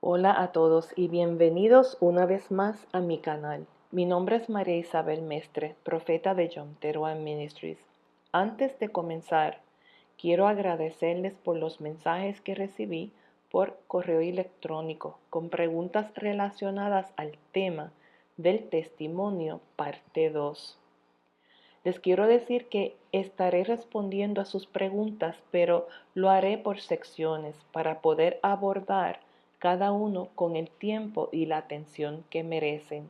Hola a todos y bienvenidos una vez más a mi canal. Mi nombre es María Isabel Mestre, profeta de John Teruel Ministries. Antes de comenzar, quiero agradecerles por los mensajes que recibí por correo electrónico con preguntas relacionadas al tema del testimonio parte 2. Les quiero decir que estaré respondiendo a sus preguntas, pero lo haré por secciones para poder abordar cada uno con el tiempo y la atención que merecen.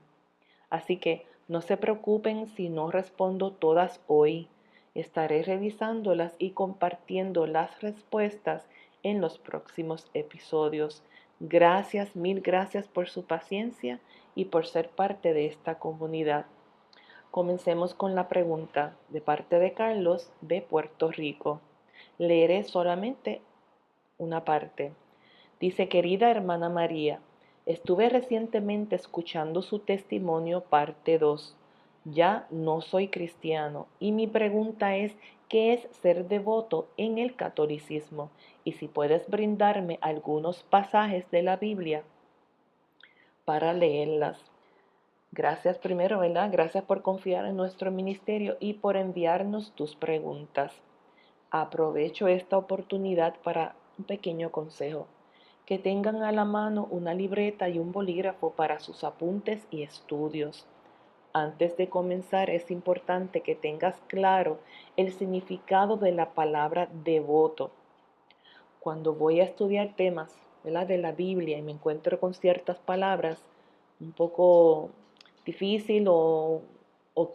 Así que no se preocupen si no respondo todas hoy. Estaré revisándolas y compartiendo las respuestas en los próximos episodios. Gracias, mil gracias por su paciencia y por ser parte de esta comunidad. Comencemos con la pregunta de parte de Carlos de Puerto Rico. Leeré solamente una parte. Dice: querida hermana María, estuve recientemente escuchando su testimonio parte 2. Ya no soy cristiano y mi pregunta es: ¿qué es ser devoto en el catolicismo? Y si puedes brindarme algunos pasajes de la Biblia para leerlas. Gracias primero, ¿verdad? Gracias por confiar en nuestro ministerio y por enviarnos tus preguntas. Aprovecho esta oportunidad para un pequeño consejo. Que tengan a la mano una libreta y un bolígrafo para sus apuntes y estudios. Antes de comenzar, es importante que tengas claro el significado de la palabra devoto. Cuando voy a estudiar temas, ¿verdad?, de la Biblia y me encuentro con ciertas palabras un poco difícil o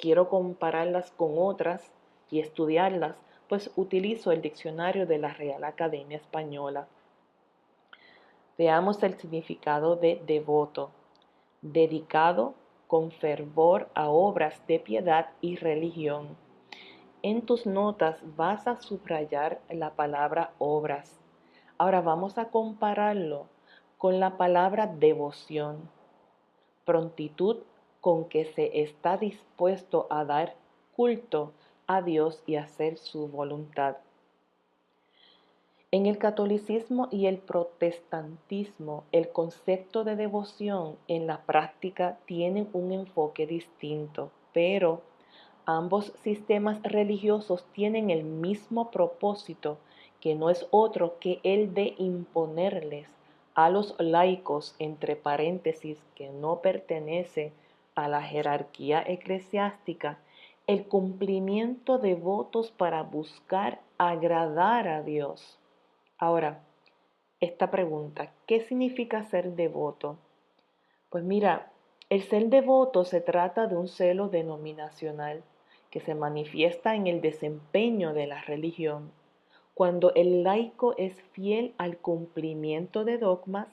quiero compararlas con otras y estudiarlas, pues utilizo el diccionario de la Real Academia Española. Veamos el significado de devoto: dedicado con fervor a obras de piedad y religión. En tus notas vas a subrayar la palabra obras. Ahora vamos a compararlo con la palabra devoción: prontitud con que se está dispuesto a dar culto a Dios y hacer su voluntad. En el catolicismo y el protestantismo, el concepto de devoción en la práctica tienen un enfoque distinto, pero ambos sistemas religiosos tienen el mismo propósito, que no es otro que el de imponerles a los laicos, entre paréntesis, que no pertenece a la jerarquía eclesiástica, el cumplimiento de votos para buscar agradar a Dios. Ahora, esta pregunta: ¿qué significa ser devoto? Pues mira, el ser devoto se trata de un celo denominacional que se manifiesta en el desempeño de la religión, cuando el laico es fiel al cumplimiento de dogmas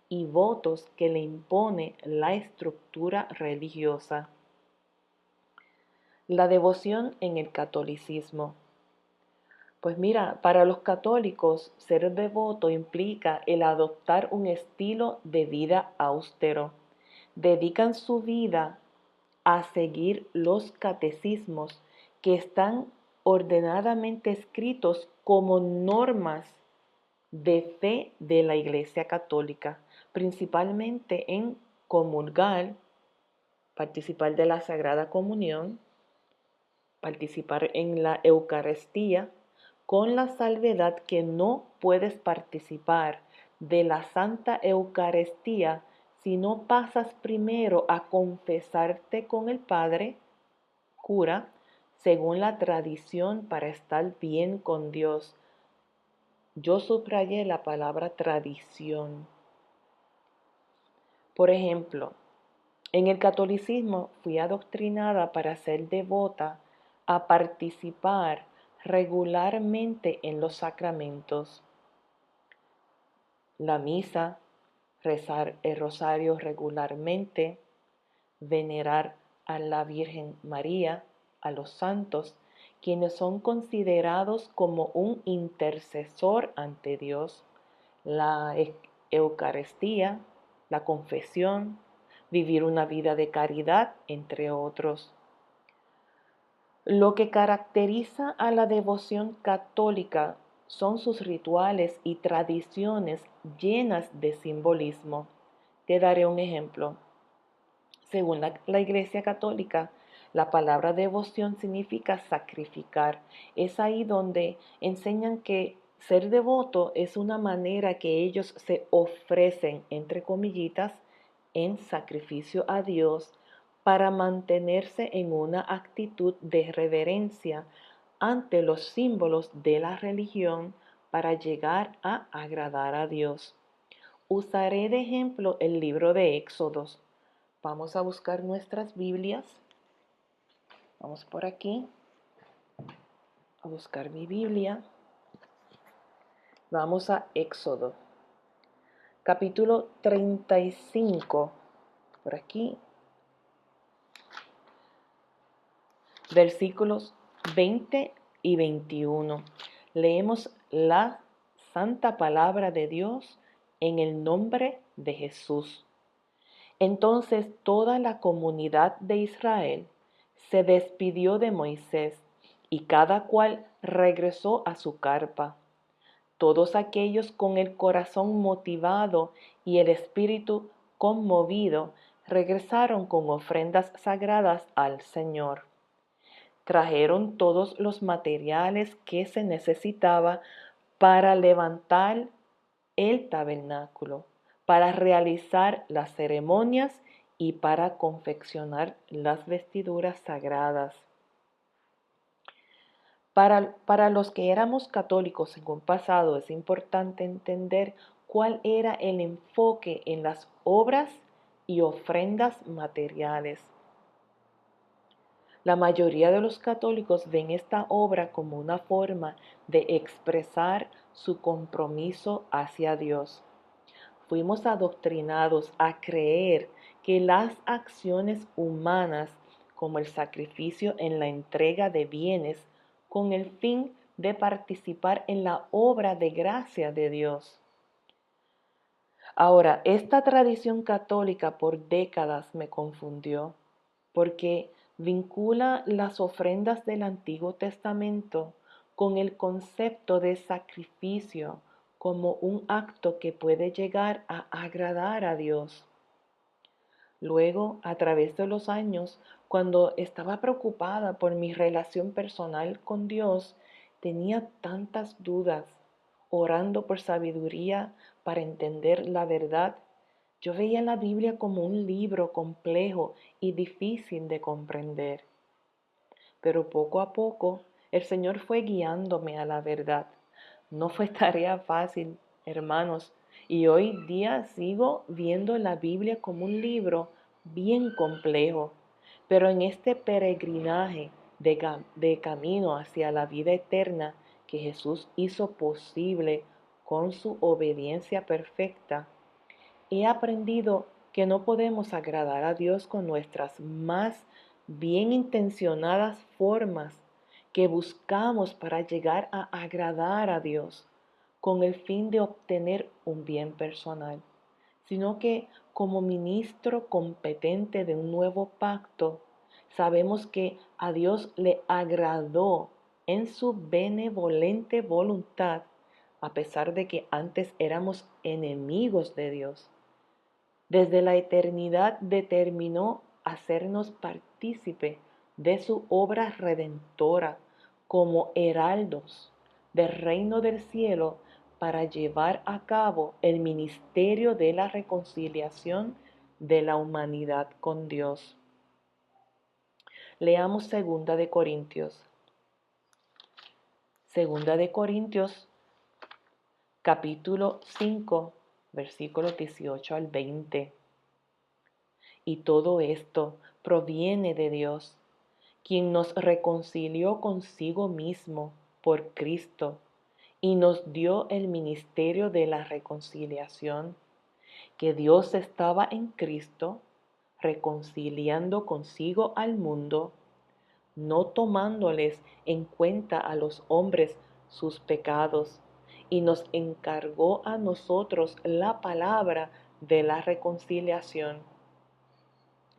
y votos que le impone la estructura religiosa. La devoción en el catolicismo. Pues mira, para los católicos, ser devoto implica el adoptar un estilo de vida austero. Dedican su vida a seguir los catecismos que están ordenadamente escritos como normas de fe de la Iglesia Católica, principalmente en comulgar, participar de la Sagrada Comunión, participar en la Eucaristía, con la salvedad que no puedes participar de la Santa Eucaristía si no pasas primero a confesarte con el Padre, cura, según la tradición, para estar bien con Dios. Yo subrayé la palabra tradición. Por ejemplo, en el catolicismo fui adoctrinada para ser devota a participar regularmente en los sacramentos: la misa, rezar el rosario regularmente, venerar a la Virgen María, a los santos, quienes son considerados como un intercesor ante Dios, la Eucaristía, la confesión, vivir una vida de caridad, entre otros. Lo que caracteriza a la devoción católica son sus rituales y tradiciones llenas de simbolismo. Te daré un ejemplo. Según la Iglesia Católica, la palabra devoción significa sacrificar. Es ahí donde enseñan que ser devoto es una manera que ellos se ofrecen, entre comillitas, en sacrificio a Dios para mantenerse en una actitud de reverencia ante los símbolos de la religión para llegar a agradar a Dios. Usaré de ejemplo el libro de Éxodos. Vamos a buscar nuestras Biblias. Vamos por aquí a buscar mi Biblia. Vamos a Éxodo, capítulo 35. Por aquí, versículos 20 y 21. Leemos la santa palabra de Dios en el nombre de Jesús. Entonces toda la comunidad de Israel se despidió de Moisés y cada cual regresó a su carpa. Todos aquellos con el corazón motivado y el espíritu conmovido regresaron con ofrendas sagradas al Señor. Trajeron todos los materiales que se necesitaba para levantar el tabernáculo, para realizar las ceremonias y para confeccionar las vestiduras sagradas. Para los que éramos católicos en un pasado es importante entender cuál era el enfoque en las obras y ofrendas materiales. La mayoría de los católicos ven esta obra como una forma de expresar su compromiso hacia Dios. Fuimos adoctrinados a creer que las acciones humanas, como el sacrificio en la entrega de bienes, con el fin de participar en la obra de gracia de Dios. Ahora, esta tradición católica por décadas me confundió, porque vincula las ofrendas del Antiguo Testamento con el concepto de sacrificio como un acto que puede llegar a agradar a Dios. Luego, a través de los años, cuando estaba preocupada por mi relación personal con Dios, tenía tantas dudas, orando por sabiduría para entender la verdad. Yo veía la Biblia como un libro complejo y difícil de comprender. Pero poco a poco el Señor fue guiándome a la verdad. No fue tarea fácil, hermanos, y hoy día sigo viendo la Biblia como un libro bien complejo. Pero en este peregrinaje de camino hacia la vida eterna que Jesús hizo posible con su obediencia perfecta, he aprendido que no podemos agradar a Dios con nuestras más bien intencionadas formas que buscamos para llegar a agradar a Dios con el fin de obtener un bien personal, sino que como ministro competente de un nuevo pacto, sabemos que a Dios le agradó en su benevolente voluntad, a pesar de que antes éramos enemigos de Dios. Desde la eternidad determinó hacernos partícipe de su obra redentora como heraldos del reino del cielo para llevar a cabo el ministerio de la reconciliación de la humanidad con Dios. Leamos Segunda de Corintios, capítulo 5, versículos 18 al 20. Y todo esto proviene de Dios, quien nos reconcilió consigo mismo por Cristo y nos dio el ministerio de la reconciliación, que Dios estaba en Cristo reconciliando consigo al mundo, no tomándoles en cuenta a los hombres sus pecados, y nos encargó a nosotros la palabra de la reconciliación.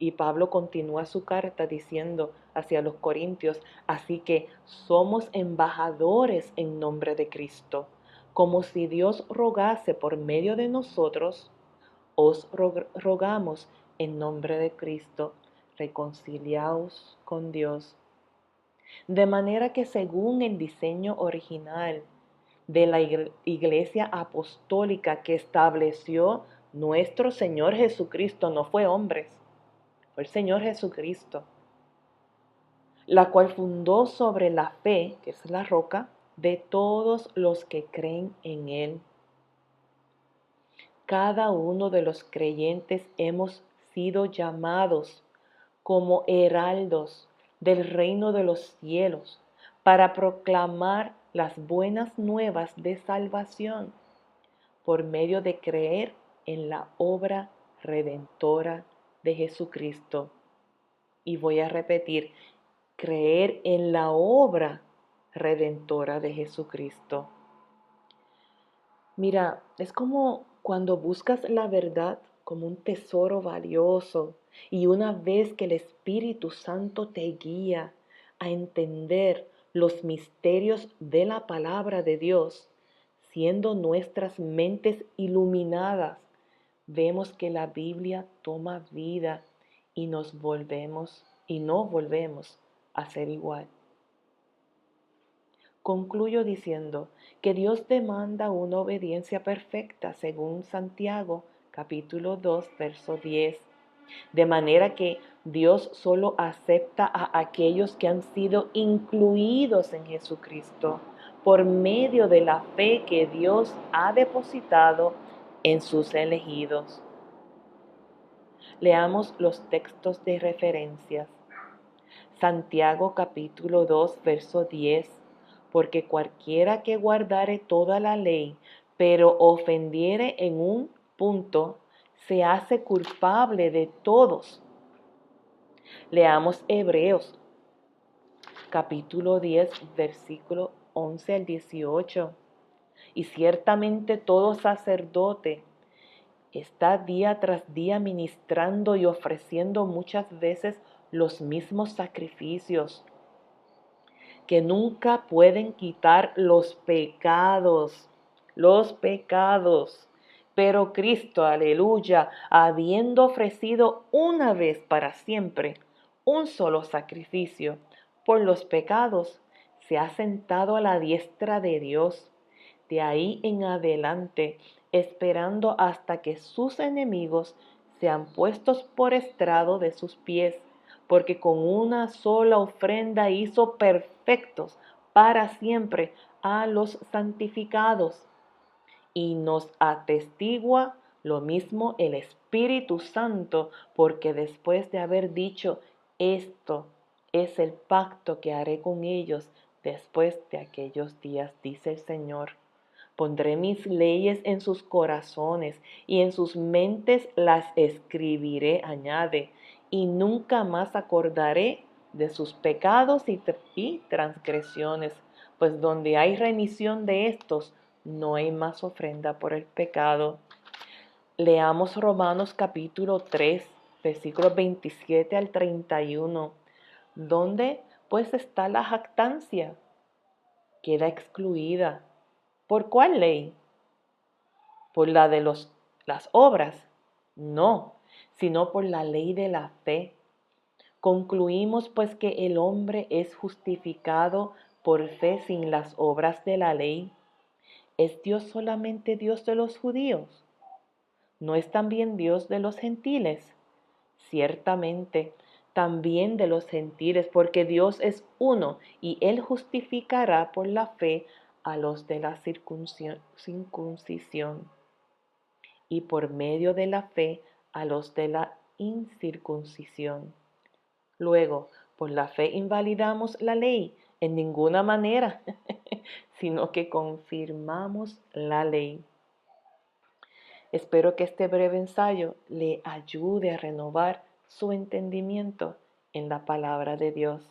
Y Pablo continúa su carta diciendo hacia los corintios, así que somos embajadores en nombre de Cristo, como si Dios rogase por medio de nosotros, os rogamos en nombre de Cristo, reconciliaos con Dios. De manera que según el diseño original de la iglesia apostólica que estableció nuestro Señor Jesucristo, no fue hombres, fue el Señor Jesucristo, la cual fundó sobre la fe, que es la roca, de todos los que creen en Él. Cada uno de los creyentes hemos sido llamados como heraldos del reino de los cielos para proclamar las buenas nuevas de salvación por medio de creer en la obra redentora de Jesucristo. Y voy a repetir, creer en la obra redentora de Jesucristo. Mira, es como cuando buscas la verdad como un tesoro valioso y una vez que el Espíritu Santo te guía a entender los misterios de la palabra de Dios, siendo nuestras mentes iluminadas, vemos que la Biblia toma vida y no volvemos a ser igual. Concluyo diciendo que Dios demanda una obediencia perfecta según Santiago capítulo 2 verso 10, de manera que Dios solo acepta a aquellos que han sido incluidos en Jesucristo por medio de la fe que Dios ha depositado en sus elegidos. Leamos los textos de referencias. Santiago capítulo 2 verso 10, porque cualquiera que guardare toda la ley, pero ofendiere en un punto, se hace culpable de todos. Leamos Hebreos capítulo 10 versículo 11 al 18. Y ciertamente todo sacerdote está día tras día ministrando y ofreciendo muchas veces los mismos sacrificios que nunca pueden quitar los pecados. Pero Cristo, aleluya, habiendo ofrecido una vez para siempre un solo sacrificio por los pecados, se ha sentado a la diestra de Dios. De ahí en adelante, esperando hasta que sus enemigos sean puestos por estrado de sus pies, porque con una sola ofrenda hizo perfectos para siempre a los santificados. Y nos atestigua lo mismo el Espíritu Santo, porque después de haber dicho, esto es el pacto que haré con ellos después de aquellos días, dice el Señor. Pondré mis leyes en sus corazones y en sus mentes las escribiré, añade, y nunca más acordaré de sus pecados y transgresiones, pues donde hay remisión de estos, no hay más ofrenda por el pecado. Leamos Romanos capítulo 3, versículos 27 al 31, donde pues está la jactancia. Queda excluida. ¿Por cuál ley? ¿Por la de las obras? No, sino por la ley de la fe. Concluimos pues que el hombre es justificado por fe sin las obras de la ley. ¿Es Dios solamente Dios de los judíos? ¿No es también Dios de los gentiles? Ciertamente, también de los gentiles, porque Dios es uno y Él justificará por la fe a los de la circuncisión y por medio de la fe a los de la incircuncisión. Luego, por la fe invalidamos la ley en ninguna manera, sino que confirmamos la ley. Espero que este breve ensayo le ayude a renovar su entendimiento en la palabra de Dios.